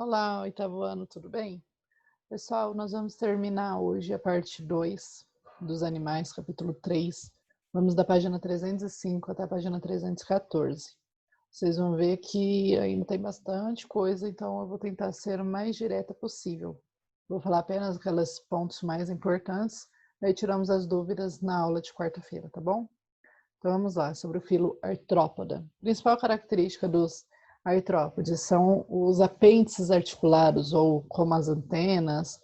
Olá, oitavo ano, tudo bem? Pessoal, nós vamos terminar hoje a parte 2 dos animais, capítulo 3. Vamos da página 305 até a página 314. Vocês vão ver que ainda tem bastante coisa, então eu vou tentar ser o mais direta possível. Vou falar apenas aqueles pontos mais importantes, daí tiramos as dúvidas na aula de quarta-feira, tá bom? Então vamos lá, sobre o filo artrópoda. A principal característica dos artrópodes são os apêndices articulados, ou como as antenas,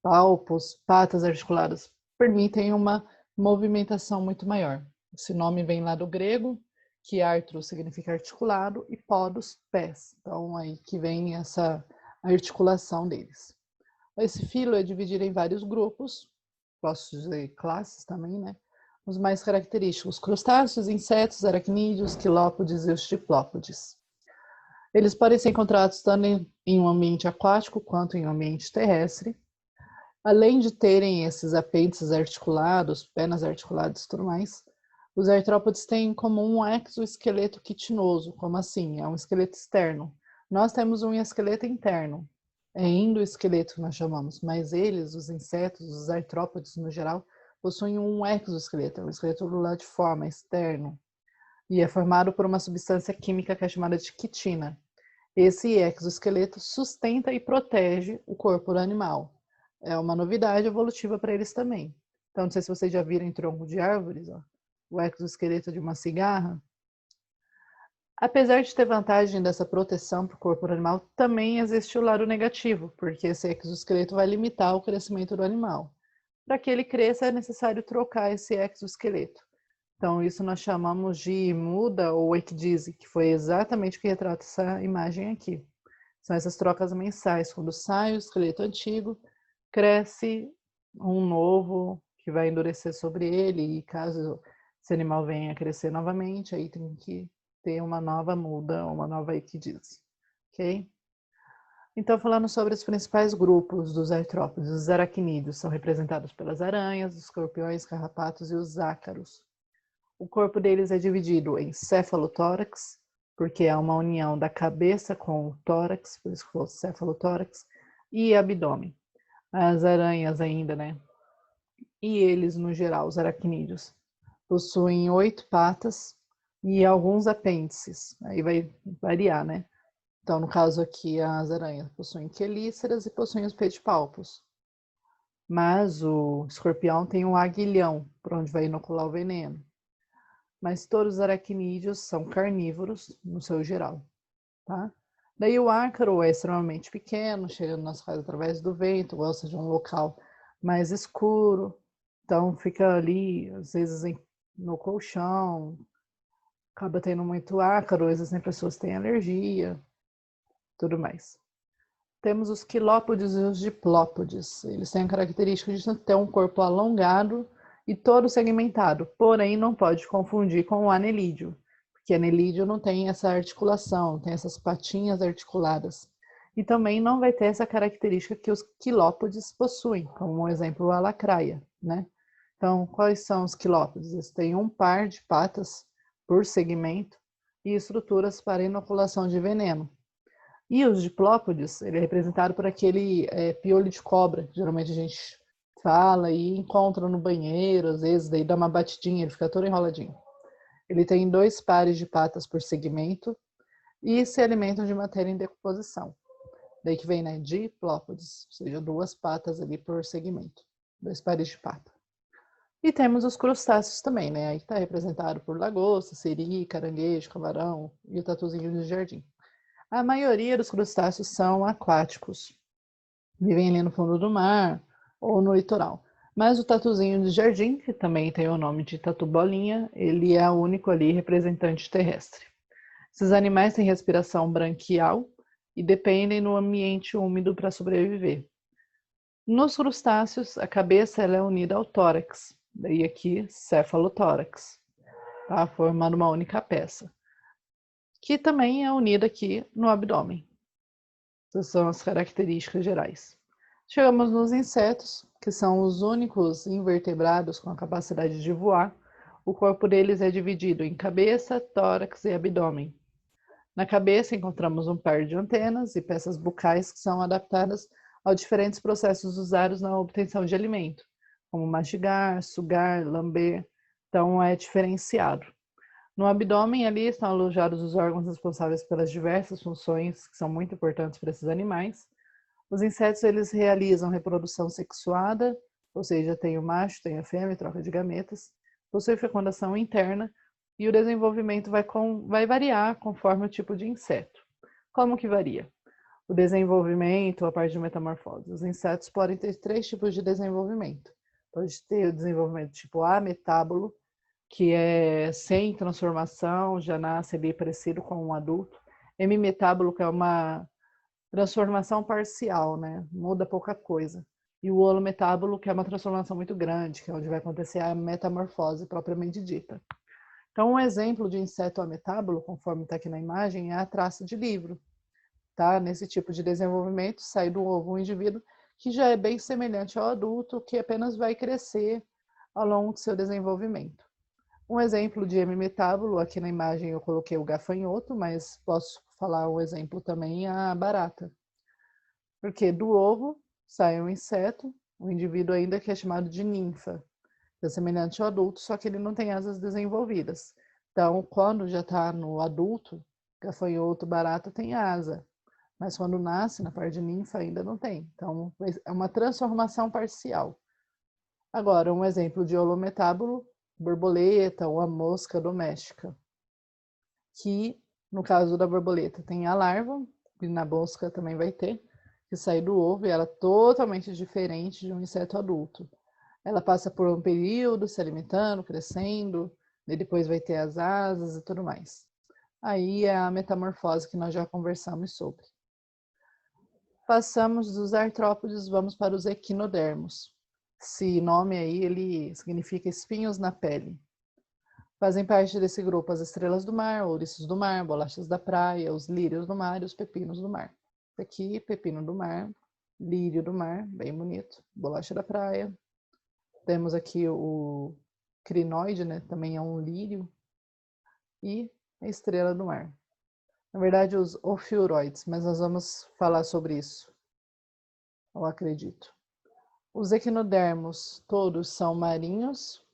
palpos, patas articuladas, permitem uma movimentação muito maior. Esse nome vem lá do grego, que artro significa articulado e podos, pés. Então aí que vem essa articulação deles. Esse filo é dividido em vários grupos, posso dizer classes também, né? Os mais característicos: crustáceos, insetos, aracnídeos, quilópodes e os diplópodes. Eles podem ser encontrados tanto em um ambiente aquático quanto em um ambiente terrestre. Além de terem esses apêndices articulados, penas articuladas e tudo mais, os artrópodes têm em comum um exoesqueleto quitinoso. Como assim? É um esqueleto externo. Nós temos um esqueleto interno, é endoesqueleto que nós chamamos, mas eles, os insetos, os artrópodes no geral, possuem um exoesqueleto, é um esqueleto do lado de fora, externo, e é formado por uma substância química que é chamada de quitina. Esse exoesqueleto sustenta e protege o corpo do animal. É uma novidade evolutiva para eles também. Então, não sei se vocês já viram em tronco de árvores, ó, o exoesqueleto de uma cigarra. Apesar de ter vantagem dessa proteção para o corpo do animal, também existe o lado negativo, porque esse exoesqueleto vai limitar o crescimento do animal. Para que ele cresça, é necessário trocar esse exoesqueleto. Então, isso nós chamamos de muda ou ecdise, que foi exatamente o que retrata essa imagem aqui. São essas trocas mensais, quando sai o esqueleto antigo, cresce um novo que vai endurecer sobre ele, e caso esse animal venha a crescer novamente, aí tem que ter uma nova muda, uma nova ecdise, ok? Então, falando sobre os principais grupos dos artrópodes, os aracnídeos são representados pelas aranhas, os escorpiões, carrapatos e os ácaros. O corpo deles é dividido em cefalotórax, porque é uma união da cabeça com o tórax, por isso que foi cefalotórax, e abdômen. As aranhas ainda, né? E eles, no geral, os aracnídeos, possuem 8 patas e alguns apêndices. Aí vai variar, né? Então, no caso aqui, as aranhas possuem quelíceras e possuem os pedipalpos. Mas o escorpião tem um aguilhão, por onde vai inocular o veneno. Mas todos os aracnídeos são carnívoros no seu geral, tá? Daí o ácaro é extremamente pequeno, chega nas nossa casa através do vento, gosta de um local mais escuro, então fica ali, às vezes, no colchão, acaba tendo muito ácaro, existem pessoas que têm alergia, tudo mais. Temos os quilópodes e os diplópodes. Eles têm a característica de ter um corpo alongado e todo segmentado, porém não pode confundir com o anelídeo, porque anelídeo não tem essa articulação, tem essas patinhas articuladas. E também não vai ter essa característica que os quilópodes possuem, como um exemplo a lacraia, né? Então, quais são os quilópodes? Eles têm um par de patas por segmento e estruturas para inoculação de veneno. E os diplópodes, ele é representado por aquele piolho de cobra, que geralmente a gente fala e encontra no banheiro, às vezes, daí dá uma batidinha, ele fica todo enroladinho. Ele tem 2 pares de patas por segmento e se alimentam de matéria em decomposição. Daí que vem, né, diplópodes, ou seja, 2 patas ali por segmento, 2 pares de pata. E temos os crustáceos também, né, aí está representado por lagosta, siri, caranguejo, camarão e o tatuzinho de jardim. A maioria dos crustáceos são aquáticos, vivem ali no fundo do mar ou no litoral. Mas o tatuzinho de jardim, que também tem o nome de tatu-bolinha, ele é o único ali representante terrestre. Esses animais têm respiração branquial e dependem do ambiente úmido para sobreviver. Nos crustáceos, a cabeça ela é unida ao tórax, daí aqui cefalotórax, tá? Formando uma única peça, que também é unida aqui no abdômen. Essas são as características gerais. Chegamos nos insetos, que são os únicos invertebrados com a capacidade de voar. O corpo deles é dividido em cabeça, tórax e abdômen. Na cabeça encontramos um par de antenas e peças bucais que são adaptadas aos diferentes processos usados na obtenção de alimento, como mastigar, sugar, lamber. Então é diferenciado. No abdômen ali estão alojados os órgãos responsáveis pelas diversas funções que são muito importantes para esses animais. Os insetos eles realizam reprodução sexuada, ou seja, tem o macho, tem a fêmea, troca de gametas, possui fecundação interna e o desenvolvimento vai variar conforme o tipo de inseto. Como que varia? O desenvolvimento, a parte de metamorfose. Os insetos podem ter 3 tipos de desenvolvimento. Pode ter o desenvolvimento tipo A, metábolo, que é sem transformação, já nasce ali parecido com um adulto. Hemimetábolo, que é uma transformação parcial, né? Muda pouca coisa. E o holometábolo, que é uma transformação muito grande, que é onde vai acontecer a metamorfose propriamente dita. Então, um exemplo de inseto ametábolo, conforme está aqui na imagem, é a traça de livro. Tá? Nesse tipo de desenvolvimento, sai do ovo um indivíduo que já é bem semelhante ao adulto, que apenas vai crescer ao longo do seu desenvolvimento. Um exemplo de hemimetábolo, aqui na imagem eu coloquei o gafanhoto, mas posso falar um exemplo também, a barata. Porque do ovo sai um inseto, um indivíduo ainda que é chamado de ninfa, que é semelhante ao adulto, só que ele não tem asas desenvolvidas. Então, quando já está no adulto, gafanhoto, barata tem asa, mas quando nasce na parte de ninfa ainda não tem. Então, é uma transformação parcial. Agora, um exemplo de holometábolo, borboleta ou a mosca doméstica, que no caso da borboleta tem a larva, e na mosca também vai ter, que sai do ovo e ela é totalmente diferente de um inseto adulto. Ela passa por um período se alimentando, crescendo, e depois vai ter as asas e tudo mais. Aí é a metamorfose que nós já conversamos sobre. Passamos dos artrópodes, vamos para os equinodermos. Esse nome aí, ele significa espinhos na pele. Fazem parte desse grupo as estrelas do mar, ouriços do mar, bolachas da praia, os lírios do mar e os pepinos do mar. Aqui, pepino do mar, lírio do mar, bem bonito, bolacha da praia. Temos aqui o crinoide, né? Também é um lírio. E a estrela do mar. Na verdade, os ofiuroides, mas nós vamos falar sobre isso, eu acredito. Os equinodermos todos são marinhos.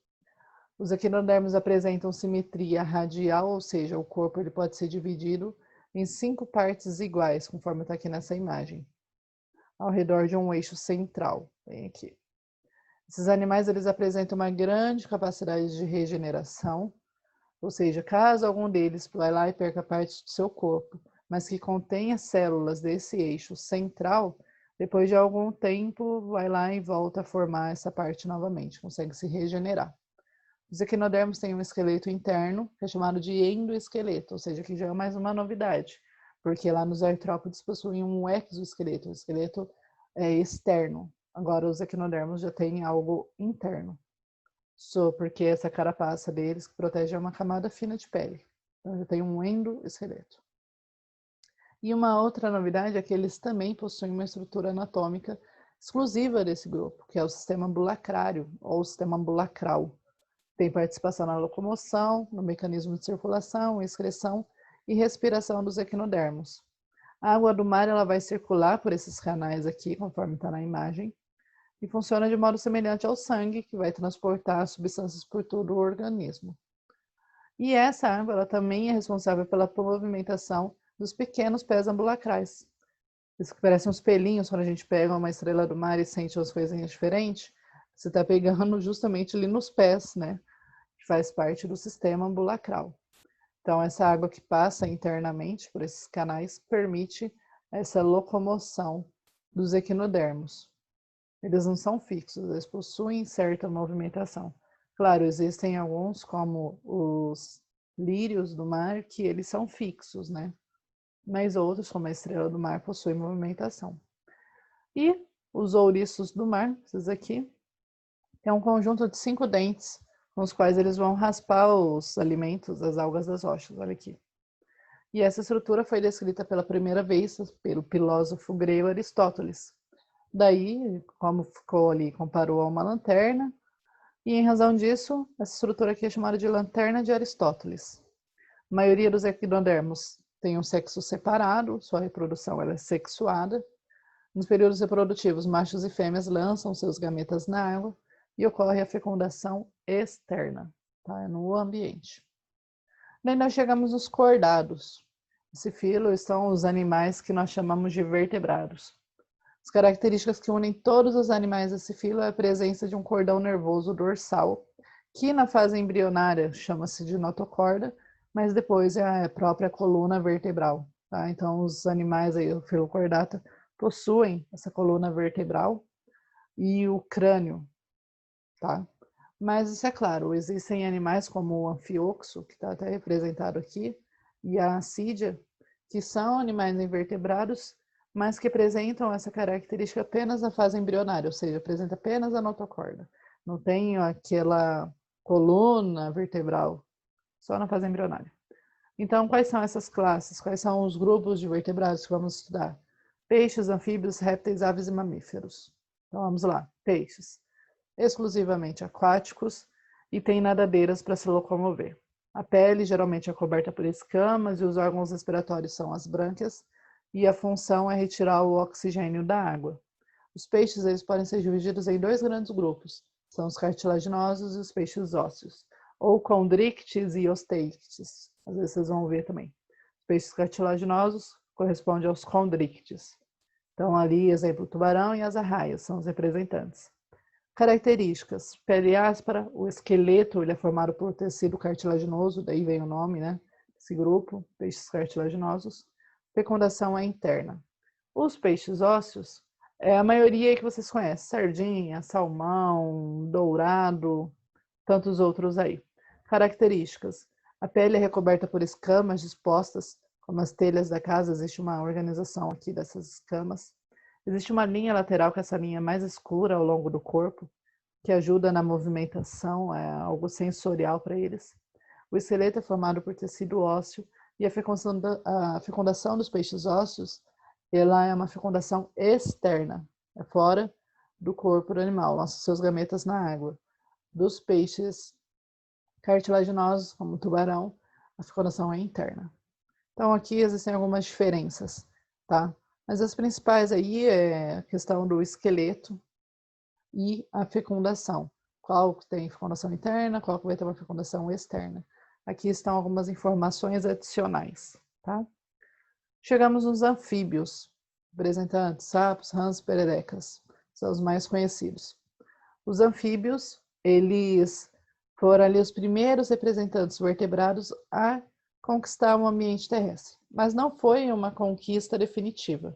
Os equinodermos apresentam simetria radial, ou seja, o corpo ele pode ser dividido em 5 partes iguais, conforme está aqui nessa imagem, ao redor de um eixo central. Bem aqui. Esses animais eles apresentam uma grande capacidade de regeneração, ou seja, caso algum deles vá lá e perca parte do seu corpo, mas que contenha células desse eixo central, depois de algum tempo vai lá e volta a formar essa parte novamente, consegue se regenerar. Os equinodermos têm um esqueleto interno, que é chamado de endoesqueleto, ou seja, que já é mais uma novidade, porque lá nos artrópodes possuem um exoesqueleto, o esqueleto é externo. Agora os equinodermos já têm algo interno, porque essa carapaça deles que protege é uma camada fina de pele. Então já tem um endoesqueleto. E uma outra novidade é que eles também possuem uma estrutura anatômica exclusiva desse grupo, que é o sistema ambulacrário ou o sistema ambulacral. Tem participação na locomoção, no mecanismo de circulação, excreção e respiração dos equinodermos. A água do mar ela vai circular por esses canais aqui, conforme está na imagem, e funciona de modo semelhante ao sangue, que vai transportar as substâncias por todo o organismo. E essa água ela também é responsável pela movimentação dos pequenos pés ambulacrais. Isso que parecem uns pelinhos quando a gente pega uma estrela do mar e sente umas coisinhas diferentes. Você está pegando justamente ali nos pés, né? Que faz parte do sistema ambulacral. Então, essa água que passa internamente por esses canais permite essa locomoção dos equinodermos. Eles não são fixos, eles possuem certa movimentação. Claro, existem alguns, como os lírios do mar, que eles são fixos, né? Mas outros, como a estrela do mar, possuem movimentação. E os ouriços do mar, esses aqui, é um conjunto de 5 dentes, com os quais eles vão raspar os alimentos, as algas das rochas, olha aqui. E essa estrutura foi descrita pela primeira vez pelo filósofo grego Aristóteles. Daí, como ficou ali, comparou a uma lanterna, e em razão disso, essa estrutura aqui é chamada de lanterna de Aristóteles. A maioria dos equinodermos têm um sexo separado, sua reprodução ela é sexuada. Nos períodos reprodutivos, machos e fêmeas lançam seus gametas na água e ocorre a fecundação externa, tá? No ambiente. Daí nós chegamos nos cordados. Esse filo são os animais que nós chamamos de vertebrados. As características que unem todos os animais desse filo é a presença de um cordão nervoso dorsal, que na fase embrionária chama-se de notocorda, mas depois é a própria coluna vertebral. Tá? Então, os animais aí, o filo cordata, possuem essa coluna vertebral e o crânio. Tá? Mas isso é claro, existem animais como o anfíoxo, que está até representado aqui, e a assídia, que são animais invertebrados, mas que apresentam essa característica apenas na fase embrionária, ou seja, apresenta apenas a notocorda. Não tem aquela coluna vertebral, só na fase embrionária. Então, quais são essas classes? Quais são os grupos de vertebrados que vamos estudar? Peixes, anfíbios, répteis, aves e mamíferos. Então, vamos lá. Peixes. Exclusivamente aquáticos e têm nadadeiras para se locomover. A pele geralmente é coberta por escamas e os órgãos respiratórios são as brânquias e a função é retirar o oxigênio da água. Os peixes eles podem ser divididos em dois grandes grupos, são os cartilaginosos e os peixes ósseos, ou condrictes e osteictes, às vezes vocês vão ver também. Os peixes cartilaginosos correspondem aos condrictes. Então ali, exemplo, o tubarão e as arraias são os representantes. Características: pele áspera, o esqueleto ele é formado por tecido cartilaginoso, daí vem o nome, né? Esse grupo, peixes cartilaginosos. Fecundação é interna. Os peixes ósseos, a maioria que vocês conhecem, sardinha, salmão, dourado, tantos outros aí. Características: a pele é recoberta por escamas dispostas, como as telhas da casa, existe uma organização aqui dessas escamas. Existe uma linha lateral, que é essa linha mais escura ao longo do corpo, que ajuda na movimentação, é algo sensorial para eles. O esqueleto é formado por tecido ósseo e a fecundação dos peixes ósseos, ela é uma fecundação externa, é fora do corpo do animal, lança seus gametas na água. Dos peixes cartilaginosos, como o tubarão, a fecundação é interna. Então aqui existem algumas diferenças, tá? Mas as principais aí é a questão do esqueleto e a fecundação. Qual que tem fecundação interna, qual que vai ter uma fecundação externa. Aqui estão algumas informações adicionais, tá? Chegamos nos anfíbios, representantes, sapos, rãs, pererecas, são os mais conhecidos. Os anfíbios, eles foram ali os primeiros representantes vertebrados a conquistar o ambiente terrestre, mas não foi uma conquista definitiva,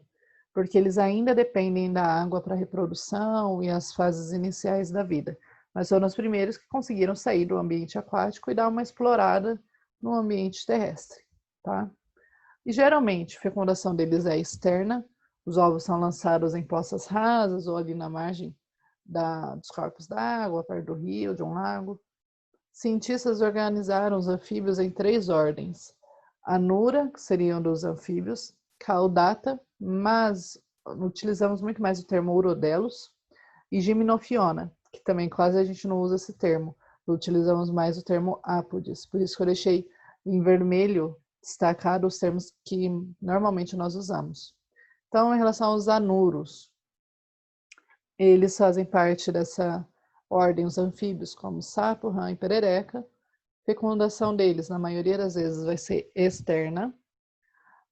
porque eles ainda dependem da água para a reprodução e as fases iniciais da vida, mas foram os primeiros que conseguiram sair do ambiente aquático e dar uma explorada no ambiente terrestre, tá? E geralmente a fecundação deles é externa, os ovos são lançados em poças rasas ou ali na margem dos corpos d'água, perto do rio, de um lago. Cientistas organizaram os anfíbios em 3 ordens. Anura, que seriam dos anfíbios, Caudata, mas utilizamos muito mais o termo Urodelos, e Gymnophiona, que também quase a gente não usa esse termo, utilizamos mais o termo Apodes, por isso que eu deixei em vermelho destacado os termos que normalmente nós usamos. Então, em relação aos anuros, eles fazem parte dessa ordem, os anfíbios, como sapo, rã e perereca. Fecundação deles, na maioria das vezes, vai ser externa.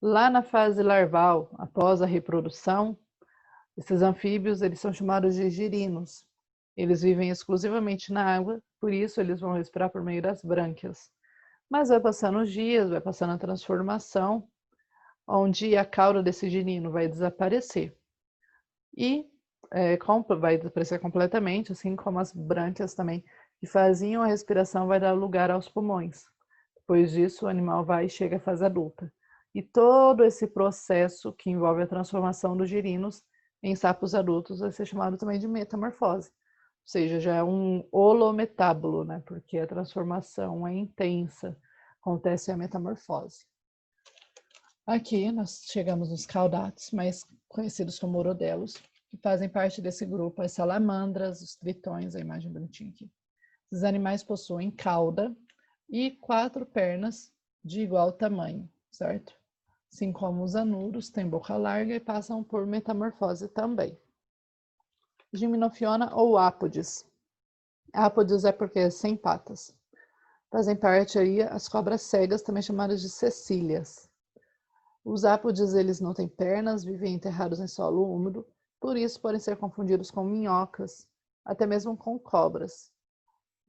Lá na fase larval, após a reprodução, esses anfíbios eles são chamados de girinos. Eles vivem exclusivamente na água, por isso eles vão respirar por meio das brânquias. Mas vai passando os dias, vai passando a transformação, onde a cauda desse girino vai desaparecer. E vai desaparecer completamente, assim como as brânquias também, que faziam a respiração, vai dar lugar aos pulmões. Depois disso, o animal vai e chega à fase adulta. E todo esse processo que envolve a transformação dos girinos em sapos adultos vai ser chamado também de metamorfose. Ou seja, já é um holometábulo, né? Porque a transformação é intensa, acontece a metamorfose. Aqui nós chegamos nos caudatos, mais conhecidos como urodelos, que fazem parte desse grupo, as salamandras, os tritões, a imagem bonitinha aqui. Esses animais possuem cauda e 4 pernas de igual tamanho, certo? assim como os anuros têm boca larga e passam por metamorfose também. Gimnofiona ou ápodes. Ápodes é porque é sem patas. Fazem parte aí as cobras cegas, também chamadas de cecílias. Os ápodes, eles não têm pernas, vivem enterrados em solo úmido, por isso podem ser confundidos com minhocas, até mesmo com cobras.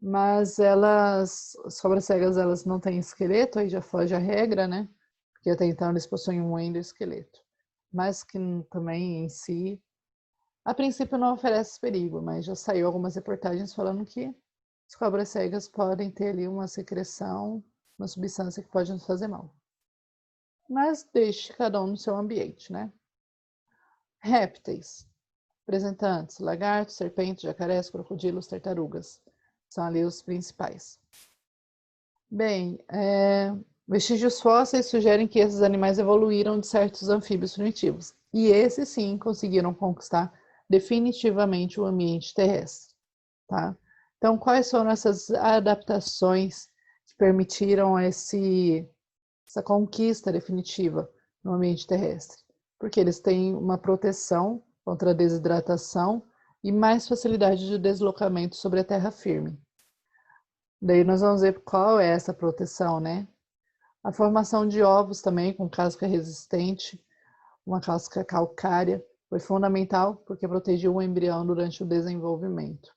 Mas as cobras cegas, elas não têm esqueleto, aí já foge a regra, né? Porque até então eles possuem um endoesqueleto. Mas que também em si, a princípio não oferece perigo, mas já saiu algumas reportagens falando que as cobras cegas podem ter ali uma secreção, uma substância que pode nos fazer mal. Mas deixe cada um no seu ambiente, né? Répteis. Representantes: lagartos, serpentes, jacarés, crocodilos, tartarugas. São ali os principais. Bem, vestígios fósseis sugerem que esses animais evoluíram de certos anfíbios primitivos. E esses sim conseguiram conquistar definitivamente o ambiente terrestre. Tá? Então, quais foram essas adaptações que permitiram essa conquista definitiva no ambiente terrestre? Porque eles têm uma proteção contra a desidratação e mais facilidade de deslocamento sobre a terra firme. Daí nós vamos ver qual é essa proteção, né? A formação de ovos também com casca resistente, uma casca calcária, foi fundamental porque protegeu o embrião durante o desenvolvimento.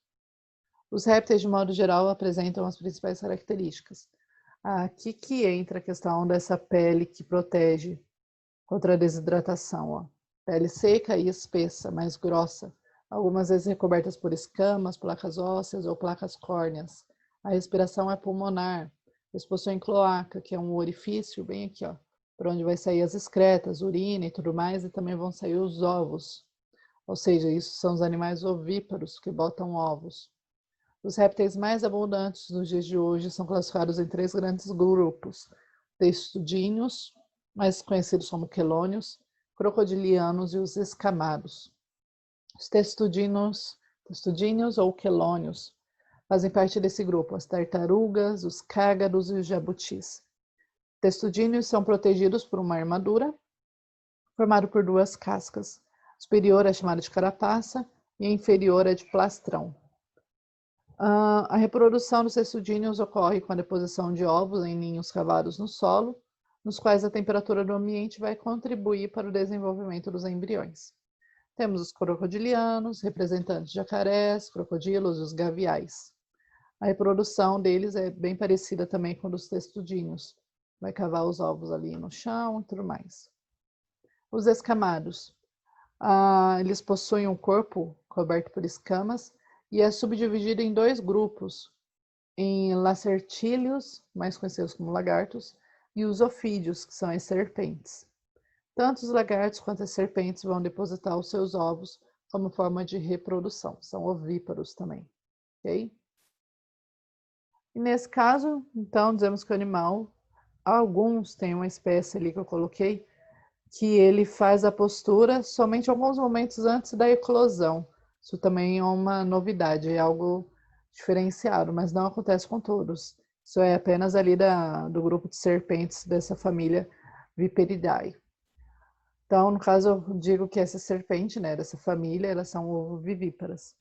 Os répteis, de modo geral, apresentam as principais características. Aqui que entra a questão dessa pele que protege contra a desidratação. Ó. Pele seca e espessa, mais grossa, algumas vezes recobertas por escamas, placas ósseas ou placas córneas. A respiração é pulmonar. Eles possuem cloaca, que é um orifício bem aqui, ó, por onde vai sair as excretas, urina e tudo mais, e também vão sair os ovos. Ou seja, isso são os animais ovíparos que botam ovos. Os répteis mais abundantes nos dias de hoje são classificados em 3 grandes grupos: textudinhos, mais conhecidos como quelônios, crocodilianos e os escamados. Os textudinhos ou quelônios fazem parte desse grupo, as tartarugas, os cágados e os jabutis. Textudíneos são protegidos por uma armadura formada por 2 cascas. A superior é chamada de carapaça e a inferior é de plastrão. A reprodução dos textudíneos ocorre com a deposição de ovos em ninhos cavados no solo, nos quais a temperatura do ambiente vai contribuir para o desenvolvimento dos embriões. Temos os crocodilianos, representantes de jacarés, crocodilos e os gaviais. A reprodução deles é bem parecida também com a dos textudíneos. Vai cavar os ovos ali no chão e tudo mais. Os escamados. Eles possuem um corpo coberto por escamas e é subdividido em 2 grupos, em lacertílios, mais conhecidos como lagartos, e os ofídeos, que são as serpentes. Tanto os lagartos quanto as serpentes vão depositar os seus ovos como forma de reprodução, são ovíparos também, ok? E nesse caso, então, dizemos que o animal, alguns têm uma espécie ali que eu coloquei, que ele faz a postura somente alguns momentos antes da eclosão. Isso também é uma novidade, é algo diferenciado, mas não acontece com todos. Isso é apenas ali do grupo de serpentes dessa família Viperidae. Então, no caso, eu digo que essa serpente, né, dessa família, elas são ovovivíparas.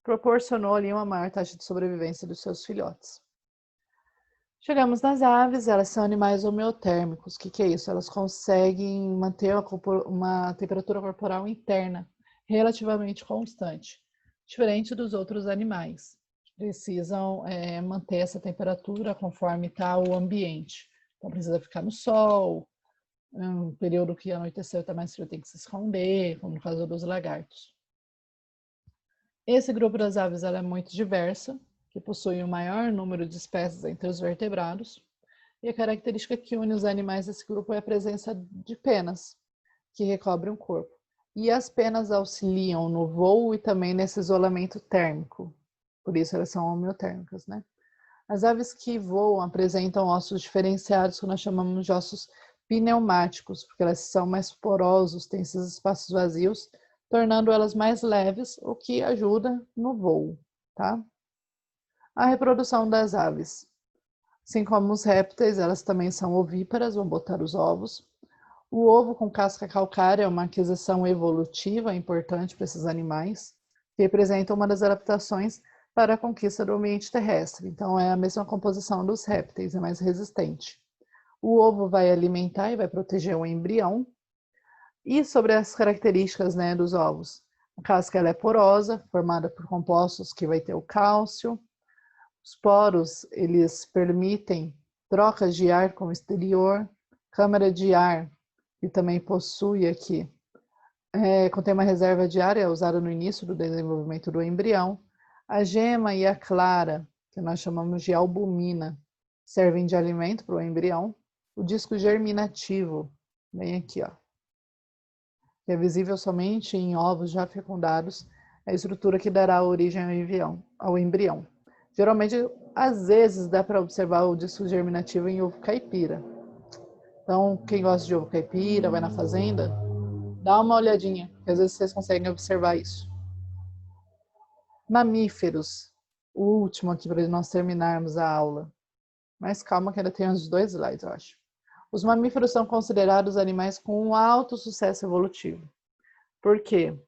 Proporcionou ali uma maior taxa de sobrevivência dos seus filhotes. Chegamos nas aves, elas são animais homeotérmicos. O que é isso? Elas conseguem manter uma temperatura corporal interna relativamente constante, diferente dos outros animais. Precisam manter essa temperatura conforme está o ambiente. Então, precisa ficar no sol, um período que anoiteceu está mais frio, tem que se esconder, como no caso dos lagartos. Esse grupo das aves ela é muito diversa, que possui o maior número de espécies entre os vertebrados, e a característica que une os animais desse grupo é a presença de penas, que recobrem o corpo. E as penas auxiliam no voo e também nesse isolamento térmico, por isso elas são homeotérmicas, né? As aves que voam apresentam ossos diferenciados, que nós chamamos de ossos pneumáticos, porque elas são mais porosos, têm esses espaços vazios, tornando elas mais leves, o que ajuda no voo, tá? A reprodução das aves. Assim como os répteis, elas também são ovíparas, vão botar os ovos. O ovo com casca calcária é uma aquisição evolutiva importante para esses animais, que representa uma das adaptações para a conquista do ambiente terrestre. Então, é a mesma composição dos répteis, é mais resistente. O ovo vai alimentar e vai proteger o embrião. E sobre as características, né, dos ovos. A casca ela é porosa, formada por compostos que vai ter o cálcio. Os poros, eles permitem trocas de ar com o exterior. Câmara de ar, que também possui aqui, contém uma reserva de ar, é usada no início do desenvolvimento do embrião. A gema e a clara, que nós chamamos de albumina, servem de alimento para o embrião. O disco germinativo, bem aqui, ó, que é visível somente em ovos já fecundados, é a estrutura que dará origem ao embrião. Geralmente, às vezes, dá para observar o disco germinativo em ovo caipira. Então, quem gosta de ovo caipira, vai na fazenda, dá uma olhadinha, que às vezes vocês conseguem observar isso. Mamíferos, o último aqui para nós terminarmos a aula. Mas calma que ainda tem uns 2 slides, eu acho. Os mamíferos são considerados animais com um alto sucesso evolutivo. Por quê?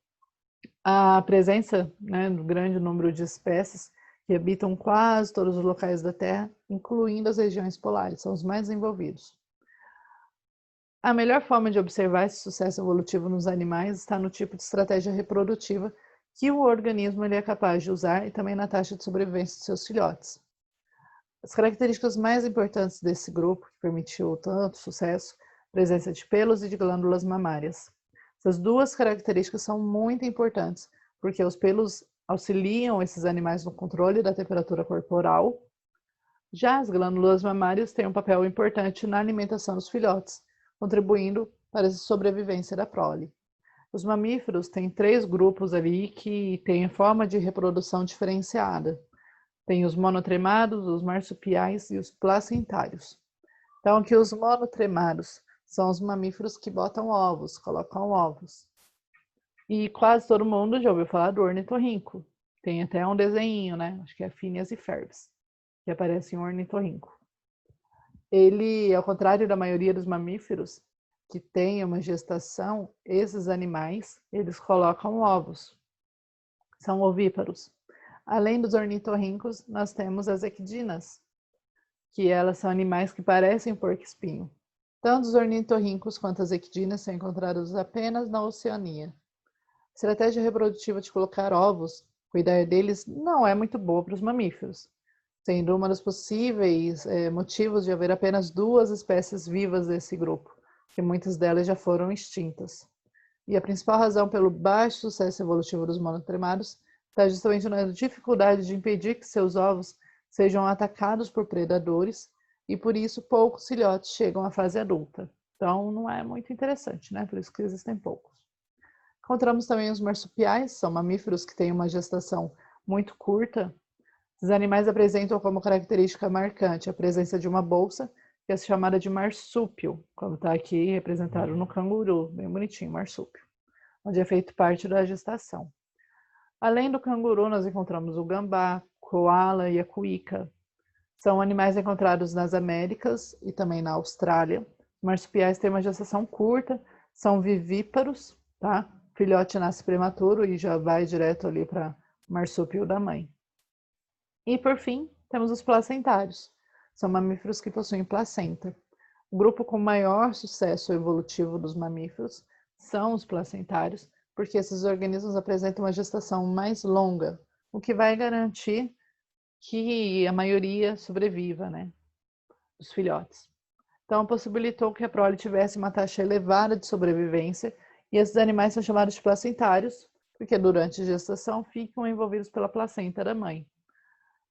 A presença, né, do grande número de espécies que habitam quase todos os locais da Terra, incluindo as regiões polares, são os mais envolvidos. A melhor forma de observar esse sucesso evolutivo nos animais está no tipo de estratégia reprodutiva que o organismo ele é capaz de usar e também na taxa de sobrevivência de seus filhotes. As características mais importantes desse grupo, que permitiu tanto sucesso, presença de pelos e de glândulas mamárias. Essas duas características são muito importantes, porque os pelos auxiliam esses animais no controle da temperatura corporal. Já as glândulas mamárias têm um papel importante na alimentação dos filhotes, contribuindo para a sobrevivência da prole. Os mamíferos têm 3 grupos ali que têm forma de reprodução diferenciada. Tem os monotremados, os marsupiais e os placentários. Então, aqui os monotremados são os mamíferos que botam ovos, colocam ovos. E quase todo mundo já ouviu falar do ornitorrinco. Tem até um desenho, né? Acho que é Phineas e Ferb, que aparece em um ornitorrinco. Ele, ao contrário da maioria dos mamíferos que têm uma gestação, esses animais, eles colocam ovos. São ovíparos. Além dos ornitorrincos, nós temos as equidinas, que elas são animais que parecem porco-espinho. Tanto os ornitorrincos quanto as equidinas são encontrados apenas na Oceania. A estratégia reprodutiva de colocar ovos, cuidar deles, não é muito boa para os mamíferos, sendo uma dos possíveis motivos de haver apenas 2 espécies vivas desse grupo, que muitas delas já foram extintas. E a principal razão pelo baixo sucesso evolutivo dos monotremados está justamente na dificuldade de impedir que seus ovos sejam atacados por predadores e por isso poucos filhotes chegam à fase adulta. Então não é muito interessante, né? Por isso que existem poucos. Encontramos também os marsupiais, são mamíferos que têm uma gestação muito curta. Esses animais apresentam como característica marcante a presença de uma bolsa, que é chamada de marsúpio, como está aqui representado no canguru, bem bonitinho, marsúpio, onde é feito parte da gestação. Além do canguru, nós encontramos o gambá, coala e a cuíca. São animais encontrados nas Américas e também na Austrália. Os marsupiais têm uma gestação curta, são vivíparos, tá? O filhote nasce prematuro e já vai direto ali para o marsúpio da mãe. E por fim, temos os placentários. São mamíferos que possuem placenta. O grupo com maior sucesso evolutivo dos mamíferos são os placentários, porque esses organismos apresentam uma gestação mais longa, o que vai garantir que a maioria sobreviva, né, dos filhotes. Então, possibilitou que a prole tivesse uma taxa elevada de sobrevivência, e esses animais são chamados de placentários, porque durante a gestação ficam envolvidos pela placenta da mãe.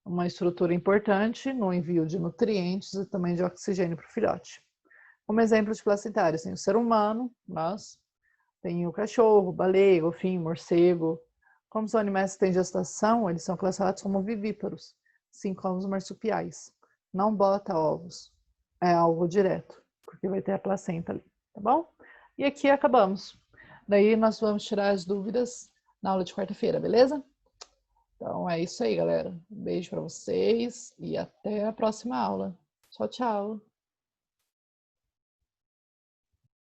Uma estrutura importante no envio de nutrientes e também de oxigênio para o filhote. Como exemplo de placentários, tem o ser humano, nós, tem o cachorro, baleia, golfinho, morcego. Como são animais que têm gestação, eles são classificados como vivíparos, assim como os marsupiais. Não bota ovos, é ovo direto, porque vai ter a placenta ali, tá bom? E aqui acabamos. Daí nós vamos tirar as dúvidas na aula de quarta-feira, beleza? Então é isso aí, galera. Um beijo para vocês e até a próxima aula. Tchau, tchau.